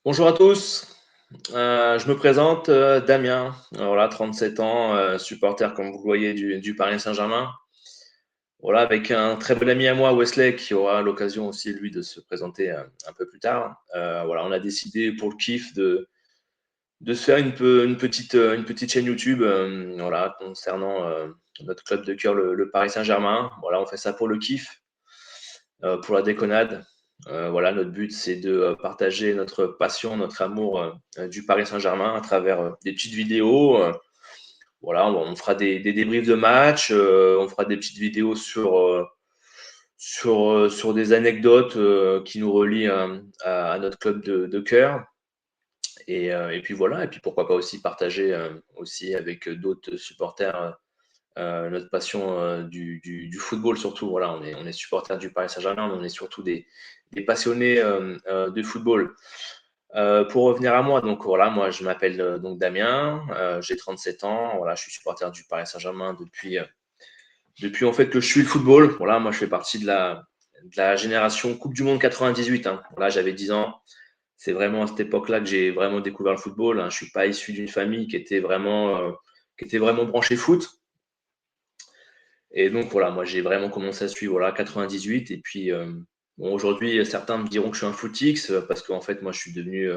Bonjour à tous. Je me présente, Damien. Voilà, 37 ans, supporter, comme vous le voyez, du Paris Saint-Germain. Voilà, avec un très bon ami à moi, Wesley, qui aura l'occasion aussi, lui, de se présenter un peu plus tard. Voilà, on a décidé pour le kiff de se faire une petite chaîne YouTube, voilà, concernant notre club de cœur, le Paris Saint-Germain. Voilà, on fait ça pour le kiff, pour la déconnade. Voilà, notre but, c'est de partager notre passion, notre amour du Paris Saint-Germain à travers des petites vidéos. Voilà, on fera des débriefs de match, on fera des petites vidéos sur des anecdotes qui nous relient à notre club de cœur. Et puis voilà, et puis pourquoi pas aussi partager aussi avec d'autres supporters notre passion du football surtout. Voilà, on est supporters du Paris Saint-Germain, mais on est surtout des passionnés de football. Pour revenir à moi, donc voilà, moi je m'appelle donc Damien, j'ai 37 ans, voilà, je suis supporter du Paris Saint-Germain depuis en fait que je suis le football. Voilà, moi je fais partie de la génération Coupe du Monde 98. Hein. Voilà, j'avais 10 ans. C'est vraiment à cette époque-là que j'ai vraiment découvert le football. Hein. Je suis pas issu d'une famille qui était vraiment branchée foot. Et donc voilà, moi j'ai vraiment commencé à suivre voilà, 98. Et puis bon, aujourd'hui, certains me diront que je suis un footix parce qu'en fait, moi je suis devenu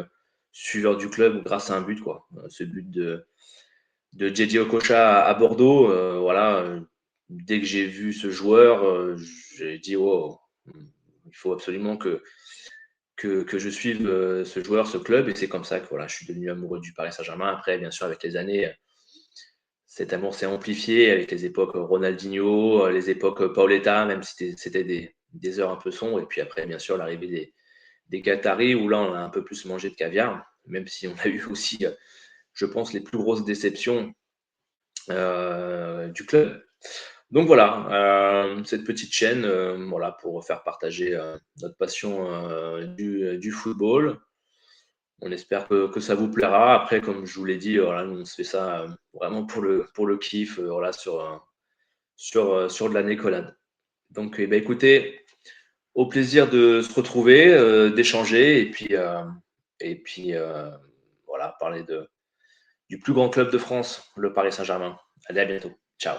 suiveur du club grâce à un but, quoi. Ce but de JJ Okocha à Bordeaux. Voilà, dès que j'ai vu ce joueur, j'ai dit oh, il faut absolument que je suive ce joueur, ce club. Et c'est comme ça que voilà, je suis devenu amoureux du Paris Saint-Germain. Après, bien sûr, avec les années, cet amour s'est amplifié avec les époques Ronaldinho, les époques Paoletta, même si c'était des heures un peu sombres. Et puis après, bien sûr, l'arrivée des Qataris, où là, on a un peu plus mangé de caviar, même si on a eu aussi, je pense, les plus grosses déceptions du club. Donc voilà, cette petite chaîne, voilà, pour faire partager notre passion du football. On espère que ça vous plaira. Après, comme je vous l'ai dit, voilà, nous, on se fait ça vraiment pour le kiff, voilà, sur de la décollade. Donc, eh ben, écoutez, au plaisir de se retrouver, d'échanger et puis voilà, parler du plus grand club de France, le Paris Saint-Germain. Allez, à bientôt. Ciao.